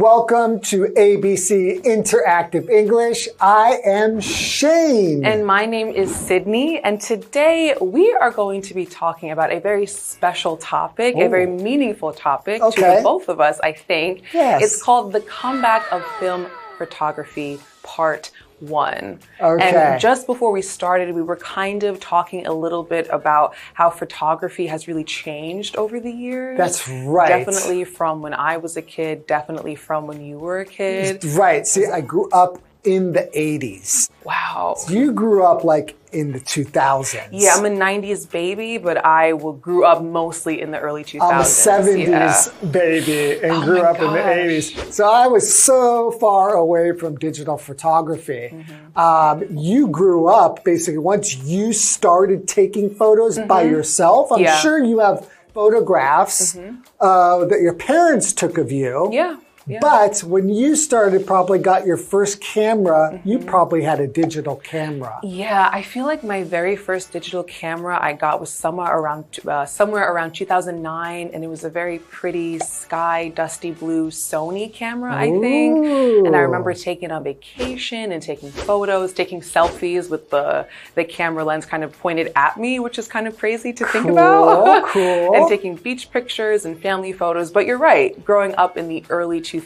Welcome to ABC Interactive English. I am Shane. And my name is Sydney. And today we are going to be talking about a very special topic, a very meaningful topic to both of us, I think. Yes. It's called The Comeback of Film Photography, Part 1. Okay. And just before we started, we were kind of talking a little bit about how photography has really changed over the years. That's right. Definitely from when I was a kid, definitely from when you were a kid. Right. See, I grew up in the 80s. Wow. So you grew up like in the 2000s. Yeah, I'm a 90s baby, but I grew up mostly in the early 2000s. I'm a 70s baby and grew up in the 80s. So I was so far away from digital photography. You grew up basically once you started taking photos by yourself. I'm sure you have photographs that your parents took of you. Yeah. But when you started, probably got your first camera, you probably had a digital camera. Yeah, I feel like my very first digital camera I got was somewhere around 2009, and it was a very pretty sky dusty blue Sony camera, I think. And I remember taking on vacation and taking photos, taking selfies with the camera lens kind of pointed at me, which is kind of crazy to think about. Cool. And taking beach pictures and family photos. But you're right, growing up in the early 2000s,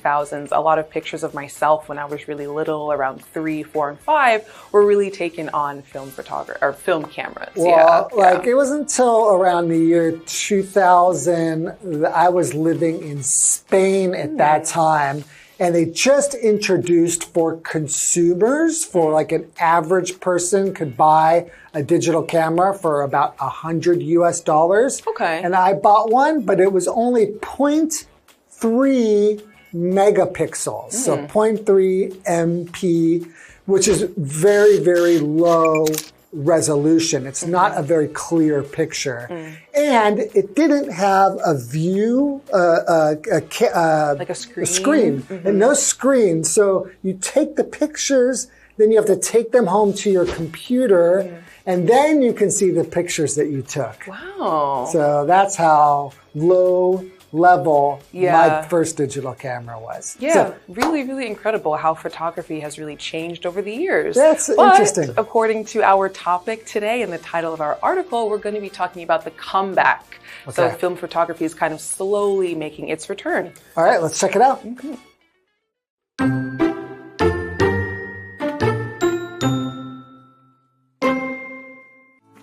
a lot of pictures of myself when I was really little, around 3, 4, and 5, were really taken on film cameras. Well, it wasn't until around the year 2000 that I was living in Spain at that time, and they just introduced for consumers, for like an average person could buy a digital camera for about $100 US. Okay. And I bought one, but it was only 0.3 megapixels, so 0.3 MP, which is very, very low resolution. It's not a very clear picture. And it didn't have a view, like a screen. And no screen. So you take the pictures, then you have to take them home to your computer, and then you can see the pictures that you took. Wow. So that's how low level my first digital camera was. Yeah, so, really, really incredible how photography has really changed over the years. That's interesting. According to our topic today and the title of our article, we're going to be talking about the comeback. So film photography is kind of slowly making its return. All right, let's check it out.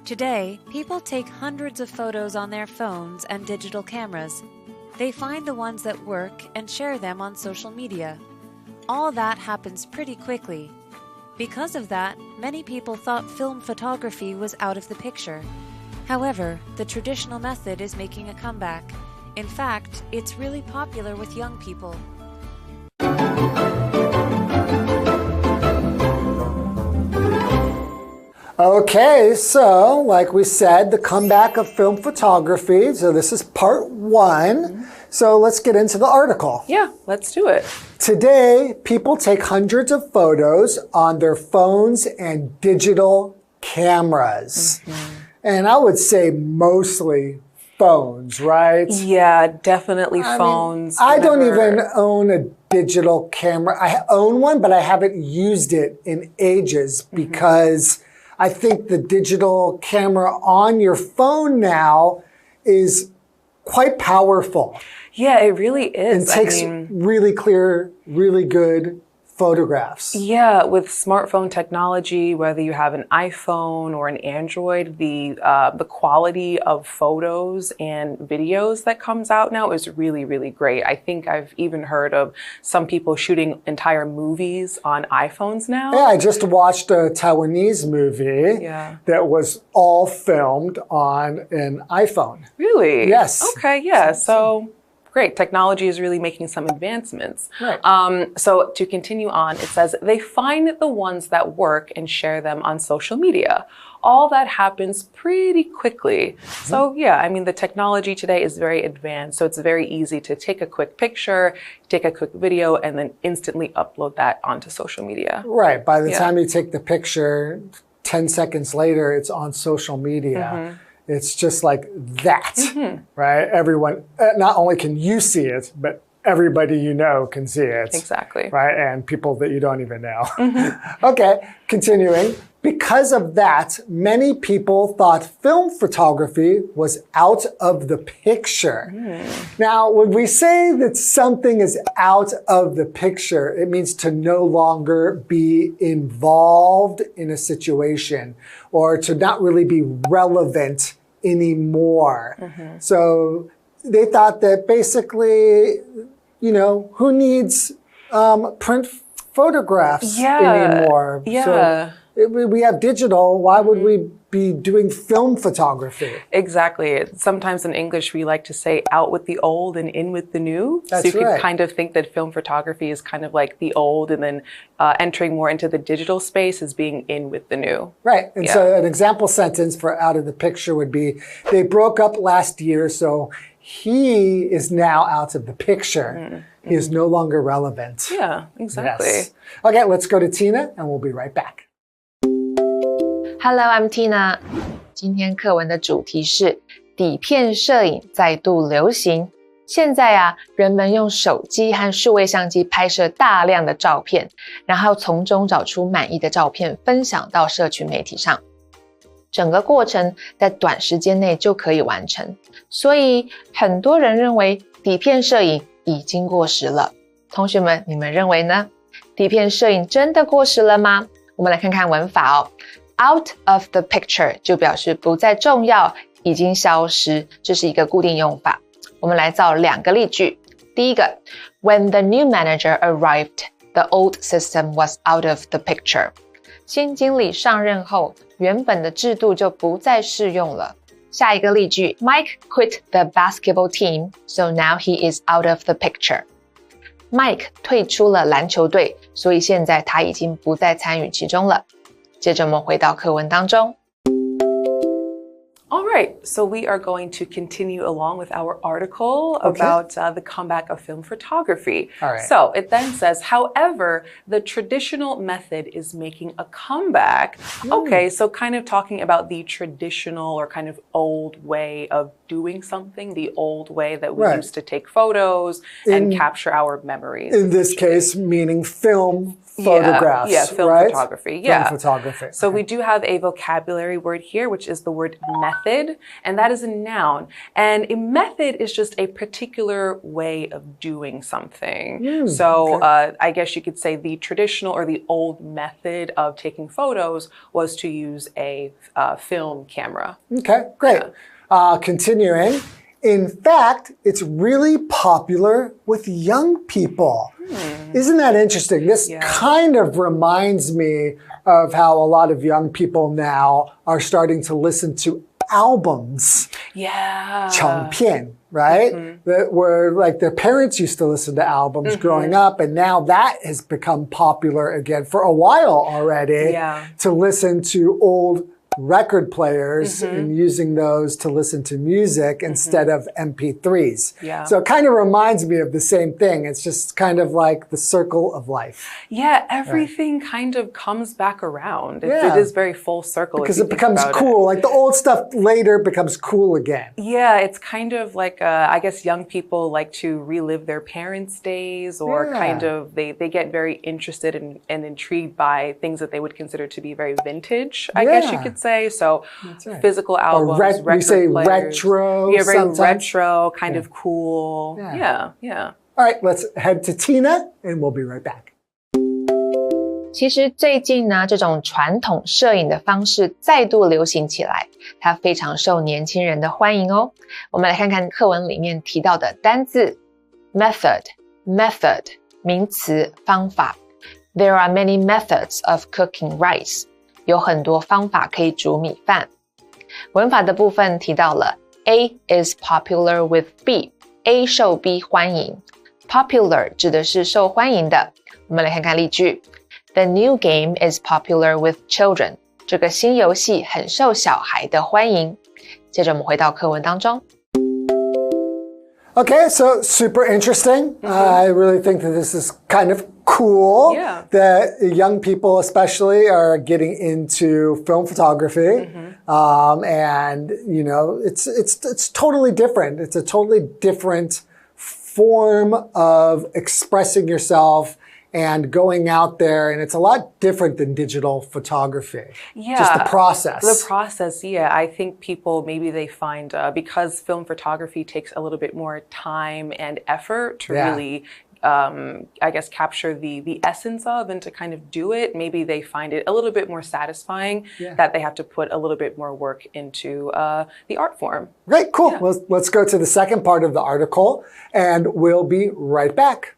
Today, people take hundreds of photos on their phones and digital cameras. They find the ones that work and share them on social media. All that happens pretty quickly. Because of that, many people thought film photography was out of the picture. However, the traditional method is making a comeback. In fact, it's really popular with young people. Okay, so like we said, the comeback of film photography. So this is part 1. So let's get into the article. Yeah, let's do it. Today, people take hundreds of photos on their phones and digital cameras. And I would say mostly phones, right? Yeah, definitely phones. I don't even own a digital camera. I own one, but I haven't used it in ages because I think the digital camera on your phone now is quite powerful. Yeah, it really is. It takes really clear, really good photographs. Yeah, with smartphone technology, whether you have an iPhone or an Android, the quality of photos and videos that comes out now is really, really great. I think I've even heard of some people shooting entire movies on iPhones now. Yeah, I just watched a Taiwanese movie that was all filmed on an iPhone. Really? Yes. Okay, yeah. So great. Technology is really making some advancements. Right. So to continue on, it says, they find the ones that work and share them on social media. All that happens pretty quickly. So yeah, I mean, the technology today is very advanced. So it's very easy to take a quick picture, take a quick video, and then instantly upload that onto social media. Right. By the time you take the picture, 10 seconds later, it's on social media. It's just like that, right? Everyone, not only can you see it, but everybody you know can see it. Exactly. Right? And people that you don't even know. Okay, continuing. Because of that, many people thought film photography was out of the picture. Now, when we say that something is out of the picture, it means to no longer be involved in a situation or to not really be relevant anymore. So they thought that basically, you know, who needs print photographs anymore? So we have digital. Why would we be doing film photography? Exactly. Sometimes in English, we like to say out with the old and in with the new. That's so you right. can kind of think that film photography is kind of like the old, and then entering more into the digital space is being in with the new. Right. And so an example sentence for out of the picture would be, they broke up last year, so he is now out of the picture. He is no longer relevant. Yeah, exactly. Yes. Okay, let's go to Tina, and we'll be right back. Hello, I'm Tina. 今天课文的主题是底片摄影再度流行。现在啊，人们用手机和数位相机拍摄大量的照片，然后从中找出满意的照片，分享到社群媒体上。整个过程在短时间内就可以完成，所以很多人认为底片摄影已经过时了。同学们，你们认为呢？底片摄影真的过时了吗？我们来看看文法哦。Out of the picture 就表示不再重要，已经消失，这是一个固定用法。我们来造两个例句。第一个 When the new manager arrived, the old system was out of the picture. 新经理上任后，原本的制度就不再适用了。下一个例句 Mike quit the basketball team, so now he is out of the picture. Mike 退出了篮球队，所以现在他已经不再参与其中了。接着我们回到课文当中。All right, so we are going to continue along with our article about the comeback of film photography. All right. So it then says, however, the traditional method is making a comeback. Okay, so kind of talking about the traditional or kind of old way of doing something, the old way that we used to take photos and capture our memories. In this case, meaning film photographs. Yeah, film photography. Film photography. So we do have a vocabulary word here, which is the word method, and that is a noun. And a method is just a particular way of doing something. I guess you could say the traditional or the old method of taking photos was to use a film camera. Okay, great. Continuing. In fact, it's really popular with young people. Isn't that interesting? This kind of reminds me of how a lot of young people now are starting to listen to albums. Yeah. 唱片, right? That were like their parents used to listen to albums growing up, and now that has become popular again for a while already to listen to old record players and using those to listen to music instead of MP3s. Yeah. So it kind of reminds me of the same thing. It's just kind of like the circle of life. Yeah, everything kind of comes back around. It is very full circle. Because it becomes cool. Like the old stuff later becomes cool again. Yeah, it's kind of like, I guess young people like to relive their parents' days or kind of, they get very interested and intrigued by things that they would consider to be very vintage, I guess you could say. So physical albums, record we say players. retro. Yeah, very sometimes. retro, kind of cool. Yeah. All right, let's head to Tina and we'll be right back. 其实最近呢，这种传统摄影的方式再度流行起来，它非常受年轻人的欢迎哦。我们来看看课文里面提到的单字 method 名词方法 There are many methods of cooking rice 有很多方法可以煮米饭。文法的部分提到了 A is popular with B A 受 B 欢迎 Popular 指的是受欢迎的。我们来看看例句The new game is popular with children 这个新游戏很受小孩的欢迎。接着我们回到课文当中。Okay, so super interesting. I really think that this is kind of cool that young people especially are getting into film photography. And, you know, it's totally different. It's a totally different form of expressing yourself and going out there, and it's a lot different than digital photography. Yeah. Just the process. The process, yeah. I think people, maybe they find, because film photography takes a little bit more time and effort to really I guess, capture the essence of and to kind of do it, maybe they find it a little bit more satisfying that they have to put a little bit more work into the art form. Great, cool. Yeah. Let's go to the second part of the article, and we'll be right back.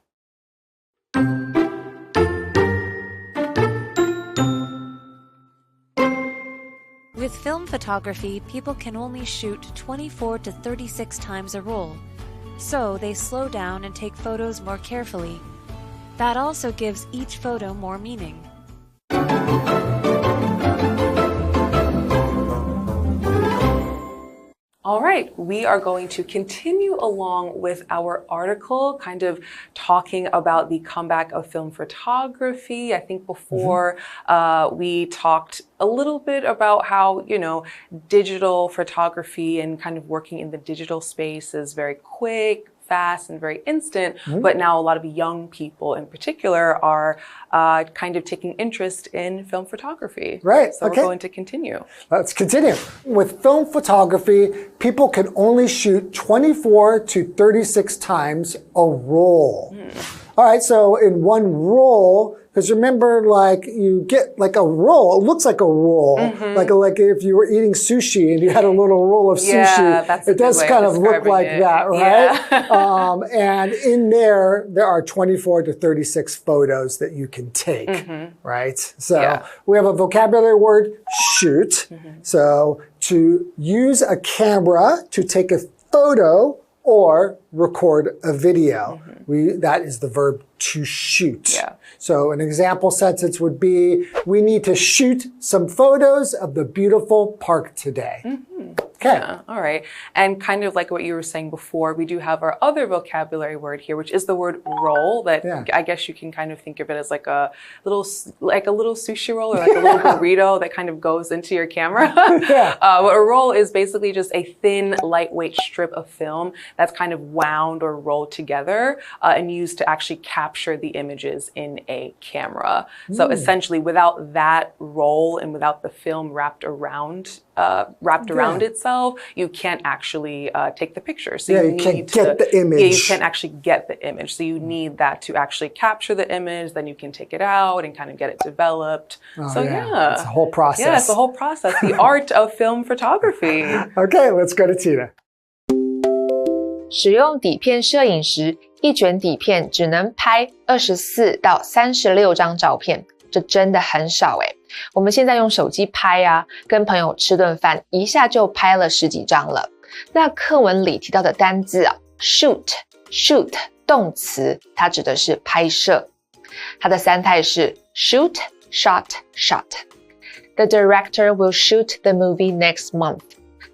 With film photography, people can only shoot 24 to 36 times a roll. So they slow down and take photos more carefully. That also gives each photo more meaning. All right, we are going to continue along with our article, kind of talking about the comeback of film photography. I think before we talked a little bit about how, you know, digital photography and kind of working in the digital space is very quick, fast, and very instant. But now a lot of young people in particular are kind of taking interest in film photography. Right. So we're going to continue. Let's continue. With film photography, people can only shoot 24 to 36 times a roll. All right, so in one roll, because remember, like, you get like a roll, it looks like a roll, like if you were eating sushi and you had a little roll of sushi, it does kind of look like that, right? Yeah. And in there are 24 to 36 photos that you can take, right? So we have a vocabulary word, shoot. So to use a camera to take a photo or record a video. That is the verb to shoot. So an example sentence would be, we need to shoot some photos of the beautiful park today. Okay. Yeah, all right. And kind of like what you were saying before, we do have our other vocabulary word here, which is the word roll, that I guess you can kind of think of it as like a little sushi roll or like a little burrito that kind of goes into your camera. A roll is basically just a thin, lightweight strip of film that's kind of wound or rolled together and used to actually capture the images in a camera. So essentially, without that roll and without the film wrapped around itself, you can't actually take the picture. So you can't get the image. Yeah, you can't actually get the image. So you need that to actually capture the image. Then you can take it out and kind of get it developed. It's a whole process. Yeah, it's a whole process. The art of film photography. Okay, let's go to Tina. 使用底片摄影时，一卷底片只能拍24到36张照片，这真的很少耶。我们现在用手机拍啊，跟朋友吃顿饭，一下就拍了10几张了。那课文里提到的单字啊 ，shoot 动词，它指的是拍摄。它的三态是 shoot, shot, shot. The director will shoot the movie next month.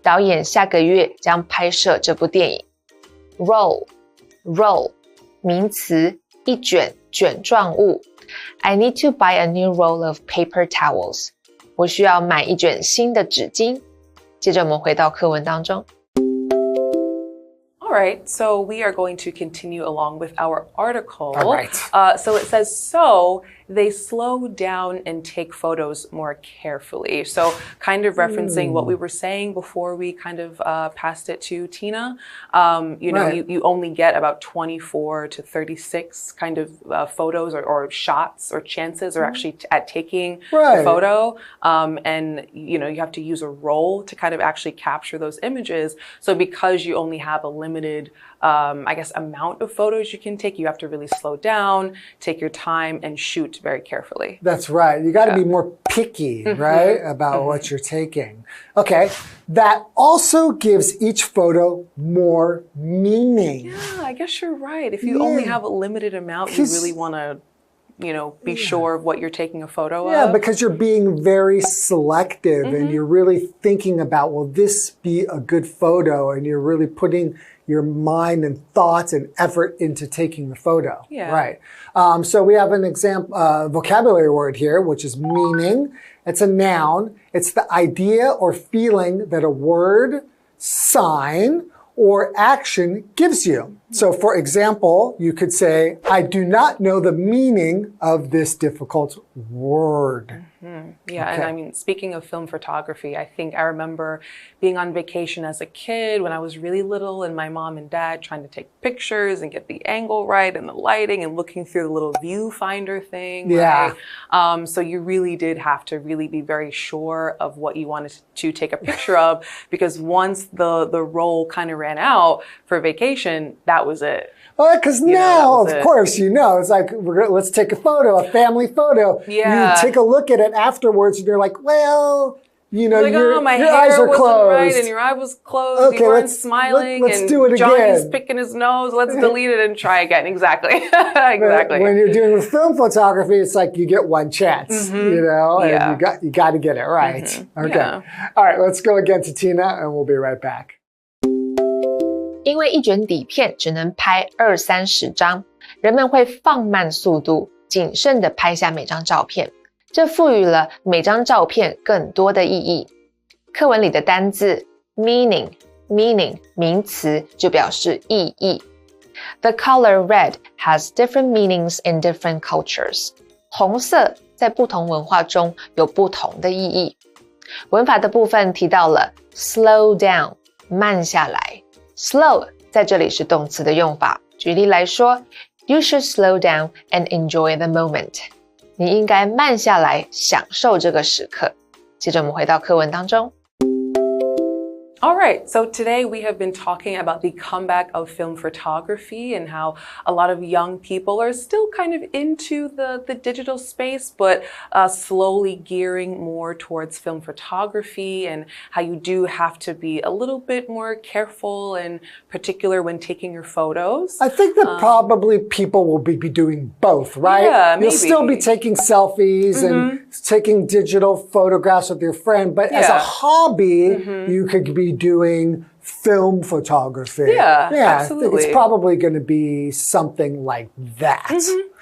导演下个月将拍摄这部电影。Roll 名词，一卷卷状物。I need to buy a new roll of paper towels. 我需要买一卷新的纸巾。接着我们回到课文当中。All right, so we are going to continue along with our article. All right. So it says, so they slow down and take photos more carefully. So kind of referencing what we were saying before we kind of passed it to Tina. You know, you only get about 24 to 36 kind of photos or shots or chances or actually at taking the photo. And, you know, you have to use a roll to kind of actually capture those images. So because you only have a limited I guess, amount of photos you can take, you have to really slow down, take your time, and shoot very carefully. That's right. You got to be more picky, right, about what you're taking. Okay. That also gives each photo more meaning. Yeah, I guess you're right. If you only have a limited amount, you really want to, you know, be sure of what you're taking a photo of. Yeah, because you're being very selective and you're really thinking about, will this be a good photo? And you're really putting your mind and thoughts and effort into taking the photo. Yeah. Right. So we have an example, vocabulary word here, which is meaning. It's a noun. It's the idea or feeling that a word, sign, or action gives you. So for example, you could say, I do not know the meaning of this difficult word. Yeah, and I mean, speaking of film photography, I think I remember being on vacation as a kid when I was really little and my mom and dad trying to take pictures and get the angle right and the lighting and looking through the little viewfinder thing, Yeah. right? So you really did have to really be very sure of what you wanted to take a picture of, because once the roll kind of ran out for vacation, that was it. Well, because now, of course, it's like, let's take a photo, a family photo. Yeah. You take a look at it afterwards and you're like, well, like, your my eyes hair are wasn't closed. right and your eye was closed. Okay, you weren't smiling. let's and do it Johnny's again. picking his nose. Let's delete it and try again. Exactly. Exactly. When you're doing film photography, it's like you get one chance, and you got to get it right. Okay. Yeah. All right, let's go again to Tina and we'll be right back. 因为一卷底片只能拍20-30张，人们会放慢速度，谨慎地拍下每张照片，这赋予了每张照片更多的意义。课文里的单字 meaning 名词就表示意义。The color red has different meanings in different cultures. 红色在不同文化中有不同的意义。文法的部分提到了 slow down 慢下来。Slow 在这里是动词的用法。举例来说 You should slow down and enjoy the moment. 你应该慢下来，享受这个时刻。接着我们回到课文当中。All right, so today we have been talking about the comeback of film photography and how a lot of young people are still kind of into the digital space, but slowly gearing more towards film photography, and how you do have to be a little bit more careful and particular when taking your photos. I think that probably people will be doing both, right? Yeah, maybe. You'll still be taking selfies and taking digital photographs with your friend, but as a hobby, you could be doing film photography. Yeah, I absolutely. think it's probably going to be something like that.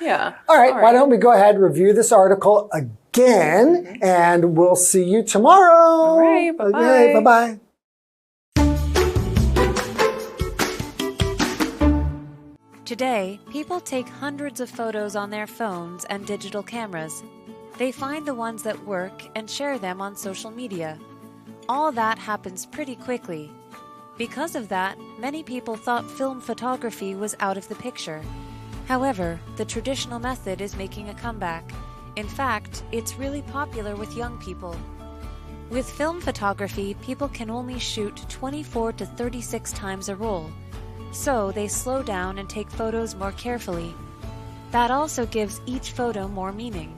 Yeah. All right, why don't we go ahead and review this article again, and we'll see you tomorrow. All right, bye-bye. Okay, bye-bye. Today, people take hundreds of photos on their phones and digital cameras. They find the ones that work and share them on social media. All that happens pretty quickly. Because of that, many people thought film photography was out of the picture. However, the traditional method is making a comeback. In fact, it's really popular with young people. With film photography, people can only shoot 24 to 36 times a roll. So they slow down and take photos more carefully. That also gives each photo more meaning.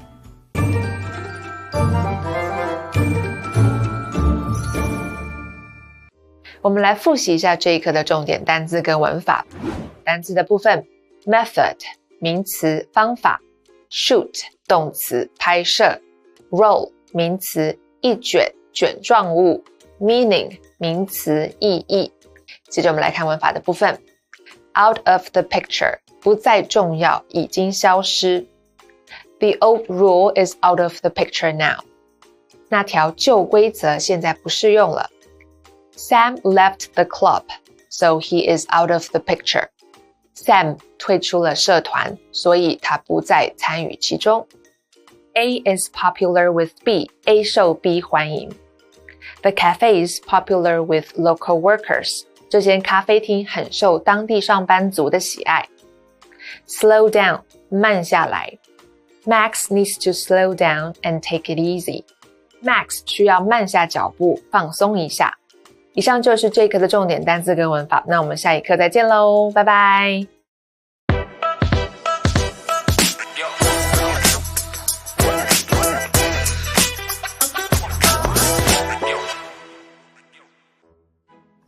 我们来复习一下这一课的重点单字跟文法。单字的部分 method 名词方法 shoot 动词拍摄 roll 名词一卷卷状物 meaning 名词意义。接着我们来看文法的部分 out of the picture 不再重要已经消失 The old rule is out of the picture now 那条旧规则现在不适用了Sam left the club, so he is out of the picture. Sam 退出了社团，所以他不再参与其中。A is popular with B, A 受 B 欢迎。The cafe is popular with local workers. 这间咖啡厅很受当地上班族的喜爱。Slow down, 慢下来。Max needs to slow down and take it easy. Max 需要慢下脚步，放松一下。以上就是这一课的重点单字跟文法，那我们下一课再见喽，拜拜。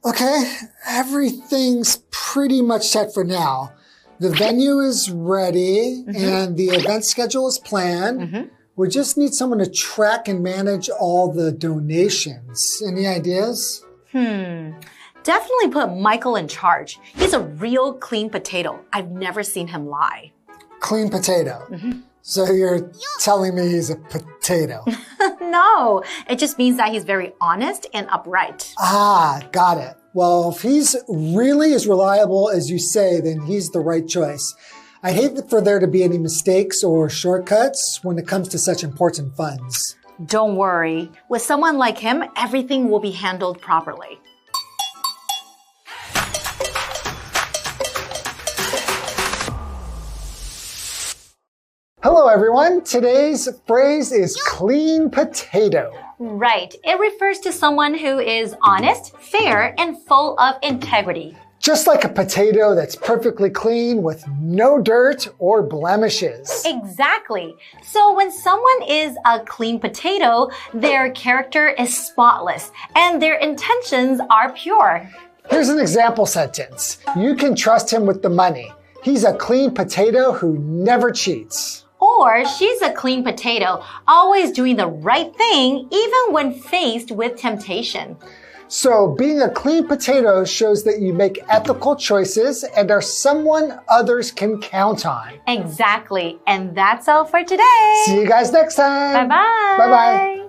Okay, everything's pretty much set for now. The venue is ready and the event schedule is planned. We just need someone to track and manage all the donations. Any ideas? Definitely put Michael in charge. He's a real clean potato. I've never seen him lie. Clean potato. So you're telling me he's a potato? No, it just means that he's very honest and upright. Ah, got it. Well, if he's really as reliable as you say, then he's the right choice. I hate for there to be any mistakes or shortcuts when it comes to such important funds. Don't worry. With someone like him, everything will be handled properly. Hello, everyone. Today's phrase is clean potato. Right. It refers to someone who is honest, fair, and full of integrity. Just like a potato that's perfectly clean with no dirt or blemishes. Exactly. So when someone is a clean potato, their character is spotless and their intentions are pure. Here's an example sentence. You can trust him with the money. He's a clean potato who never cheats. Or she's a clean potato, always doing the right thing even when faced with temptation. So being a clean potato shows that you make ethical choices and are someone others can count on. Exactly. And that's all for today. See you guys next time. Bye-bye. Bye-bye.